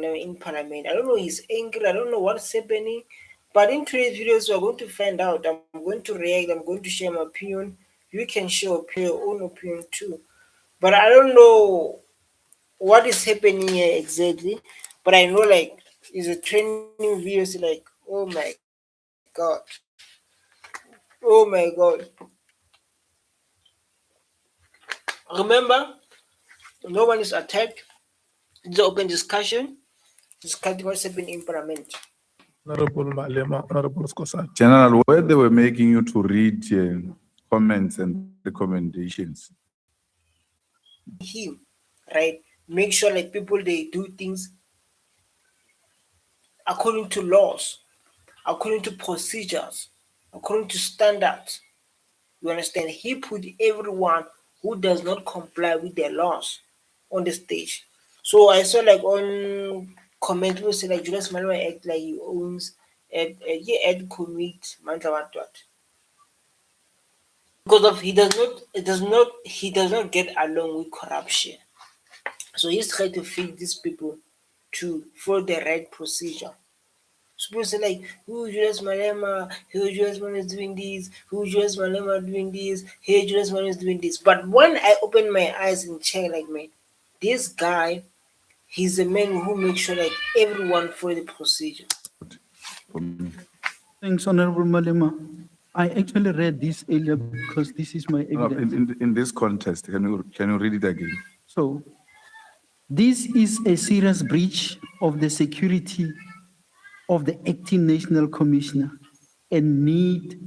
Malema in Parliament. I don't know, he's angry. I don't know what's happening. But in today's videos, we're going to find out. I'm going to react. I'm going to share my opinion. You can share your own opinion too. But I don't know what is happening here exactly. But I know like it's a training video. So like, oh my god, oh my god. Remember, no one is attacked. It's an open discussion. Discussing what's happening in Parliament. Honorable Malema, Honorable Skosat. General, where they were making you to read comments and recommendations. Him, right? Make sure like people they do things according to laws, according to procedures, according to standards. You understand? He put everyone who does not comply with the laws on the stage. So I saw like on comment people say like Julius Malema act like he owns he commit mental what because of he does not get along with corruption. So he's trying to feed these people to follow the right procedure. So people say like, who Julius Malema? Who Julius Malema is doing this? Who Julius Malema doing this? Hey, Julius Malema is doing this. But when I open my eyes and check, like, man, this guy, he's a man who makes sure like everyone follow the procedure. Thanks, Honorable Malema. I actually read this earlier because this is my evidence. In this context, can you read it again? So, this is a serious breach of the security of the acting national commissioner and need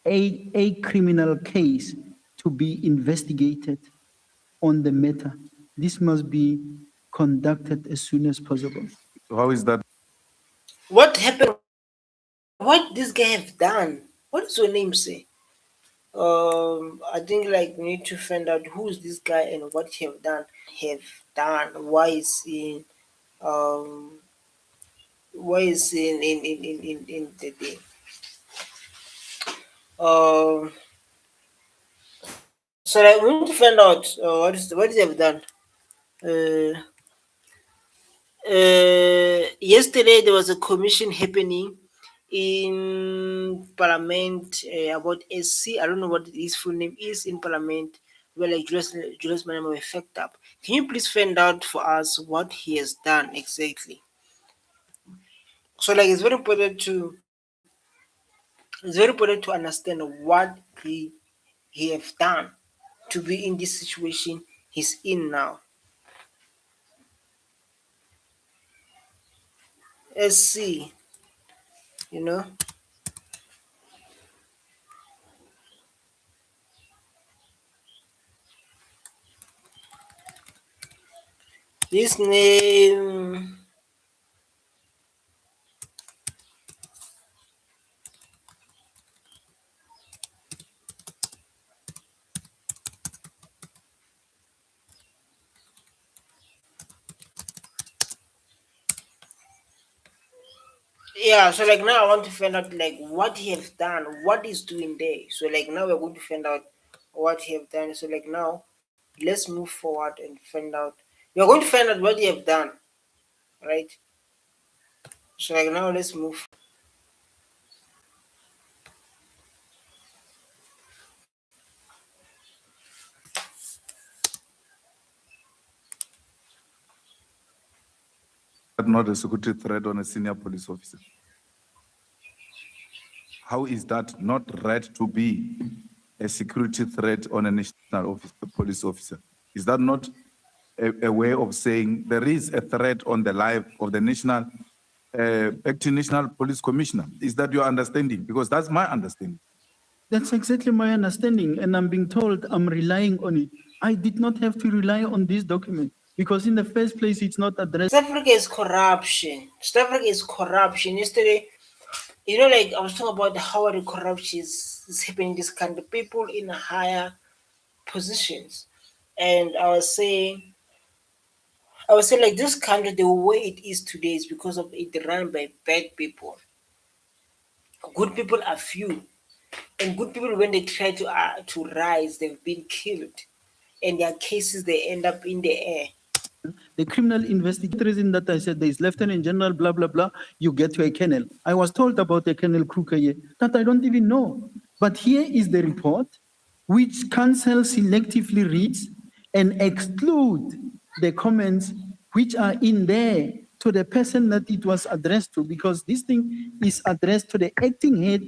a criminal case to be investigated on the matter. This must be conducted as soon as possible. So how is that? What happened? What this guy have done? What does your name say? I think like we need to find out who's this guy and what he have done. Why is he in the day? So like we need to find out what is he have done. Yesterday there was a commission happening in Parliament about SC. I don't know what his full name is in Parliament. Where like Julius Malema were fucked up. Can you please find out for us what he has done exactly? So like it's very important to understand what he have done to be in this situation he's in now. Let's see. You know. This name yeah, so like now I want to find out like what he have done, what he's doing there. So like now we're going to find out what he have done. So like now let's move forward and find out. We're going to find out what he have done, right? So like now let's move. Not a security threat on a senior police officer. How is that not right to be a security threat on a national police officer? Is that not a way of saying there is a threat on the life of the national acting national police commissioner? Is that your understanding? Because that's my understanding. That's exactly my understanding, and I'm being told I'm relying on it. I did not have to rely on this document because in the first place, it's not addressed. South Africa is corruption. South Africa is corruption. Yesterday, you know, like I was talking about how the corruption is happening in this country. People in higher positions, and I was saying like this country, the way it is today is because of it run by bad people. Good people are few, and good people when they try to rise, they've been killed, and their cases they end up in the air. They the criminal investigation reason that I said there is Lieutenant General, blah, blah, blah, you get to a colonel. I was told about a Colonel Kruger here that I don't even know. But here is the report, which council selectively reads and exclude the comments which are in there to the person that it was addressed to, because this thing is addressed to the acting head,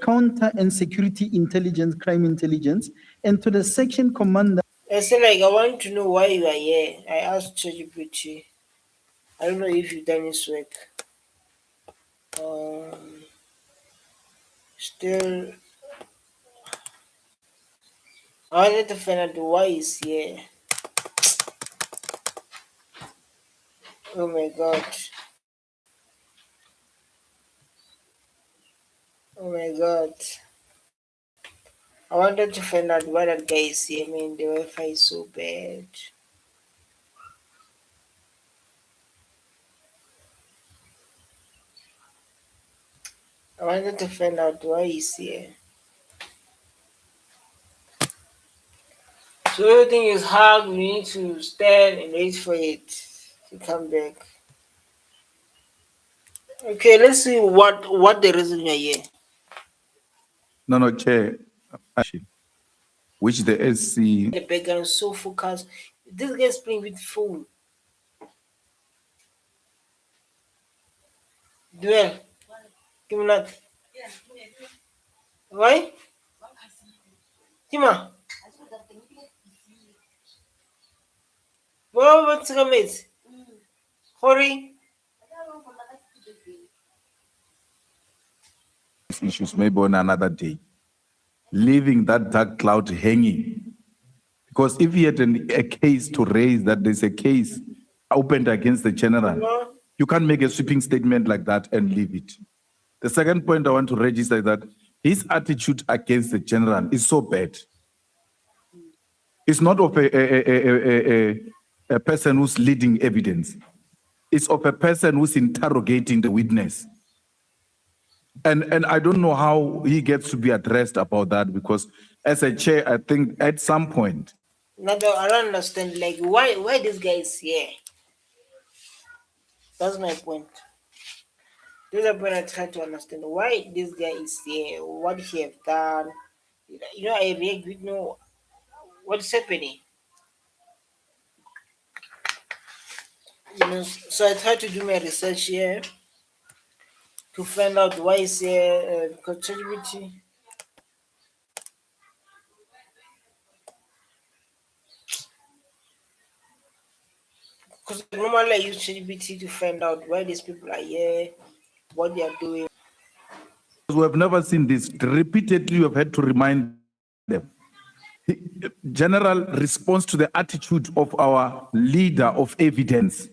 counter and security intelligence, crime intelligence, and to the section commander. I say like I want to know why you are here. I asked ChatGPT. I don't know if you've done this work. Still, I wanted to find out why he's here. Oh my god. Oh my god. I wanted to find out why that guy is here. I mean, the Wi-Fi is so bad. I wanted to find out why he's here. So everything is hard. We need to stand and wait for it to come back. Okay, let's see what the reason you're here. No, Chair. Which the SC The background is so focused. This guy's playing with phone. Duel. Give me that. Why? Tima. What's the comment? Hurry. issues maybe on another day, leaving that dark cloud hanging. Because if he had a case to raise, that there's a case opened against the general, you can't make a sweeping statement like that and leave it. The second point I want to register is that his attitude against the general is so bad. It's not of a person who's leading evidence. It's of a person who's interrogating the witness. And I don't know how he gets to be addressed about that, because as a chair, I think at some point. No, I don't understand. Like, why this guy is here? That's my point. This is the point I try to understand. Why this guy is here? What he have done? You know, I react with no. What's happening? You know, so I try to do my research here to find out why he's here. Contributing. Because normally I use ChatGPT to find out why these people are here, what they are doing. We have never seen this. Repeatedly, we have had to remind them. General response to the attitude of our leader of evidence.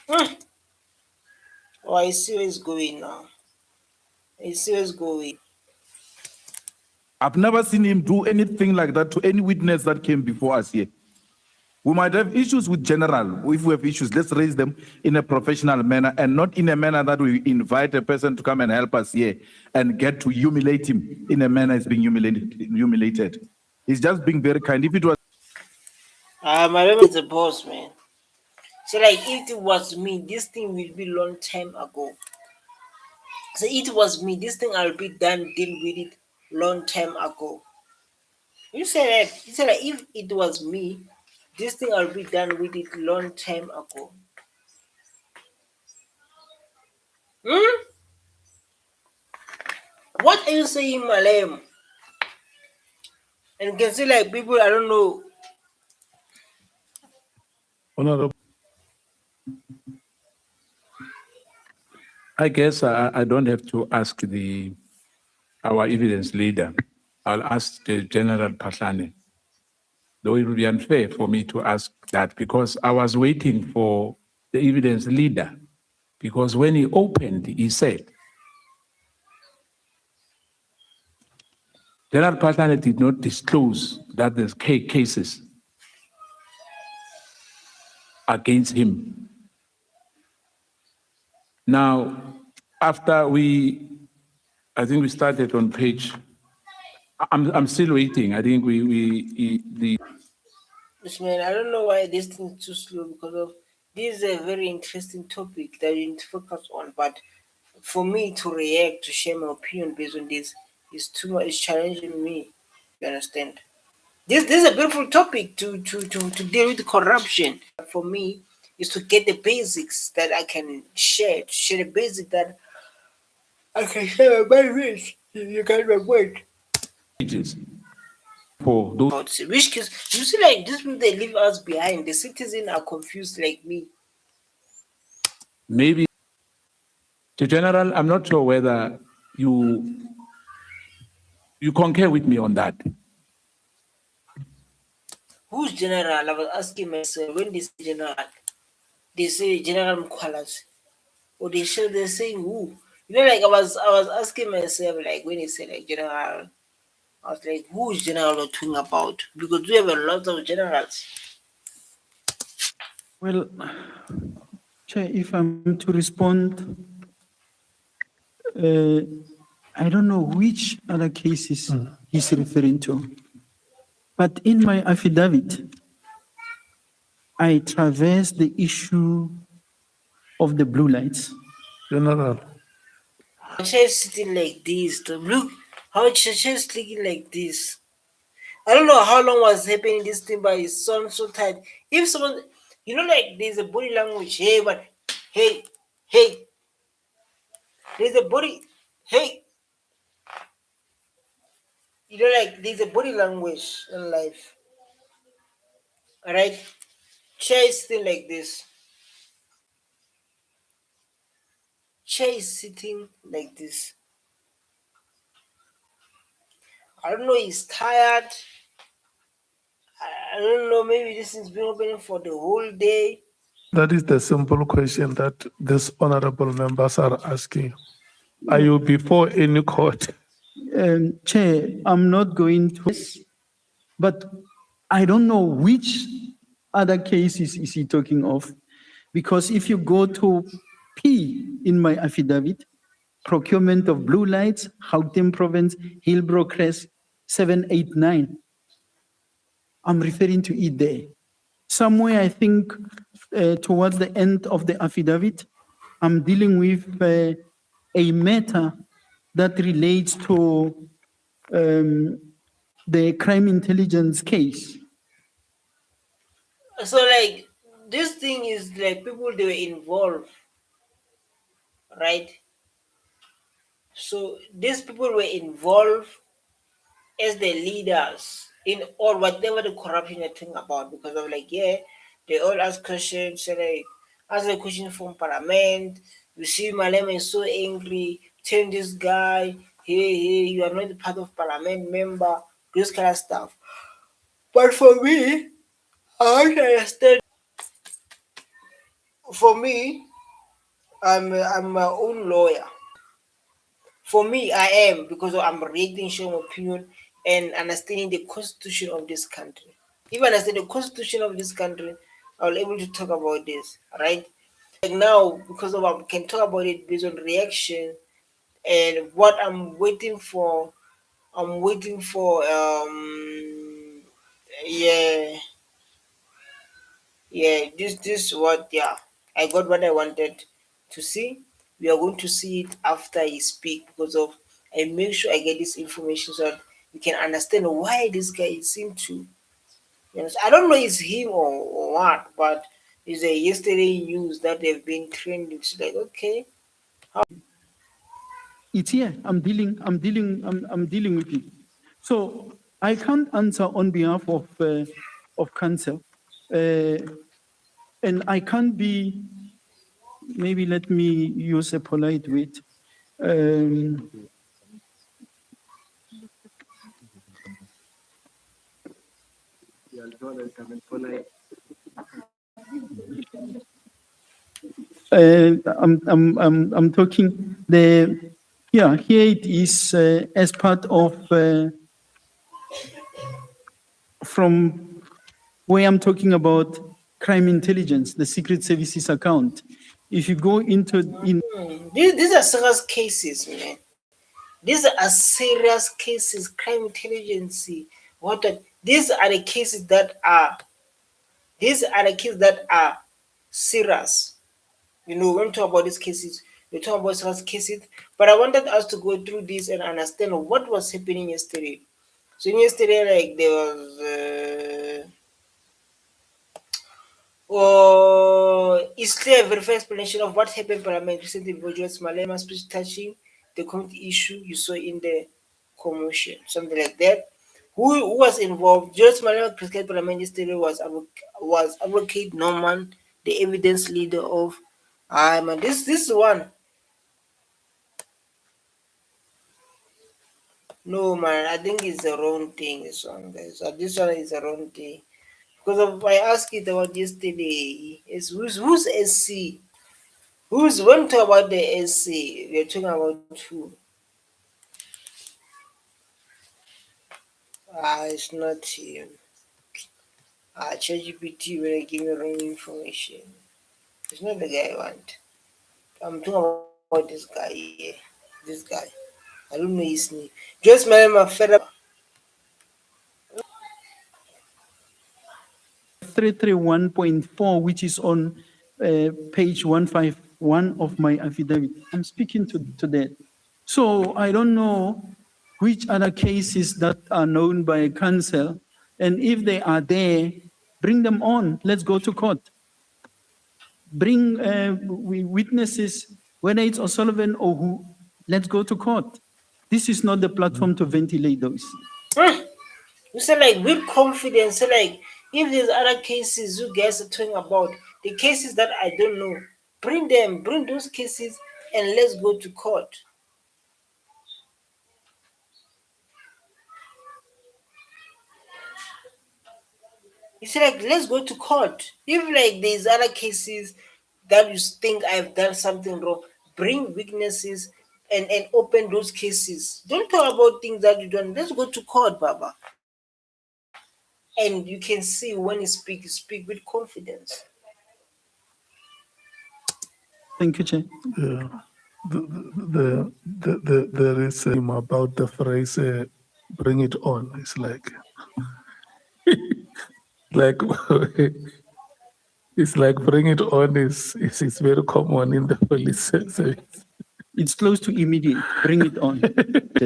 Oh, I see where it's going now. I see where it's going. I've never seen him do anything like that to any witness that came before us here. We might have issues with general. If we have issues, let's raise them in a professional manner and not in a manner that we invite a person to come and help us here and get to humiliate him in a manner he's being humiliated. He's just being very kind. If it was Malema is the boss, man. So, like, if it was me, this thing will be long time ago. So, it was me, this thing I'll be done deal with it long time ago. You say that. You say like, if it was me, this thing I'll be done with it long time ago. What are you saying, Malem? And you can see like people, I don't know. Honorable. I guess I don't have to ask our evidence leader. I'll ask the General Patlane. Though it would be unfair for me to ask that, because I was waiting for the evidence leader. Because when he opened, he said, General Patlane did not disclose that there's cases against him. Now, after I think we started on page, I'm still waiting. I think Yes, man, I don't know why this thing is too slow because of this is a very interesting topic that you need to focus on. But for me to react, to share my opinion based on this is too much. It's challenging me. You understand? This is a beautiful topic to deal with corruption. For me, is to get the basics that I can share. To share the basic that I can share my with. You got my word. Ages for those Which case, you see, like these people, they leave us behind. The citizens are confused like me. maybe the general. I'm not sure whether you concur with me on that. Who's general? I was asking myself when they say general, they say General Mkwalas, or they're saying who? You know, like I was asking myself like when they say like general, I was like, who is general not talking about? Because we have a lot of generals. Well, Chair, if I'm to respond, uh, I don't know which other cases he's referring to. But in my affidavit, I traverse the issue of the blue lights. General, Chair is sitting like this. Look how chair is looking like this. I don't know how long was happening this thing, but it's so tight. If someone, you know, like there's a body language. Hey, but hey, hey, there's a body. Hey, you know, like there's a body language in life. All right, chair is sitting like this. Chair is sitting like this. I don't know. He's tired. I don't know. Maybe this has been opening for the whole day. that is the simple question that these honorable members are asking. Are you before any court? Chair, I'm not going to, but I don't know which other cases is he talking of, because if you go to P in my affidavit, procurement of blue lights, Gauteng Province, Hillbrow Crest, 789. I'm referring to it there. Somewhere, I think, towards the end of the affidavit, I'm dealing with a matter that relates to the crime intelligence case. So like this thing is like people they were involved, right? So these people were involved as the leaders in all whatever the corruption you're talking about because of like they all ask questions, so like ask a question from Parliament. You see Malema is so angry, turn this guy, hey, you are not part of Parliament member, this kind of stuff. But for me, I don't understand. For me, I'm my own lawyer. For me, I am because I'm reading, showing my opinion, and understanding the constitution of this country. If I understand the constitution of this country, I'll be able to talk about this, right? Like now, because of I can talk about it based on reaction and what I'm waiting for. Yeah, yeah. This what I got what I wanted to see. We are going to see it after he speak because of I make sure I get this information so that we can understand why this guy seemed to. You know, I don't know it's him or what, but it's a yesterday news that they've been trending. It's like okay, It's here. I'm dealing with it. So I can't answer on behalf of council, and I can't be. Maybe let me use a polite word. I'm talking here it is as part of from where I'm talking about crime intelligence, the secret services account. If you go into these are serious cases, man. These are serious cases, crime intelligence. These are the cases that are These are the cases that are serious. When we talk about these cases, we talk about serious cases. But I wanted us to go through this and understand what was happening yesterday. So yesterday, like there was. Is clear a verified explanation of what happened Parliament recently with Julius Malema speech touching the community issue you saw in the commotion, something like that. Who was involved? Julius Malema prescribed Parliament yesterday was Advocate Norman, the evidence leader of man, this one. No man, I think it's the wrong thing, this one, guys. This one is the wrong thing. Because of I asked it about yesterday. Is who's SC? Who's when we talk about the SC? We're talking about who? It's not him. ChatGPT will give me wrong information. It's not the guy I want. I'm talking about this guy here. This guy. I don't know his name. Just my fed up. 331.4, which is on page 151 of my affidavit. I'm speaking to that. So I don't know which other cases that are known by counsel, and if they are there, bring them on. Let's go to court. Bring witnesses, whether it's O'Sullivan or who. Let's go to court. This is not the platform to ventilate those. You say like with confidence, say like if there's other cases you guys are talking about, the cases that I don't know, bring those cases and let's go to court. You say like let's go to court. If like there's other cases that you think I've done something wrong, bring witnesses and open those cases. Don't talk about things that you don't. Let's go to court, Baba. And you can see when you speak with confidence. Thank you, Chair. Yeah. There is about the phrase "bring it on." It's like it's like "bring it on" is very common in the police service. It's close to immediate. Bring it on.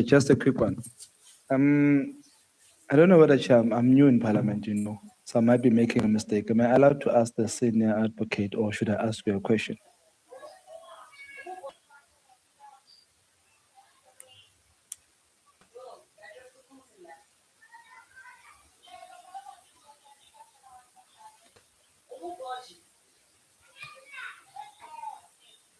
Just a quick one. I don't know whether I'm new in Parliament, so I might be making a mistake. Am I allowed to ask the senior advocate, or should I ask you a question?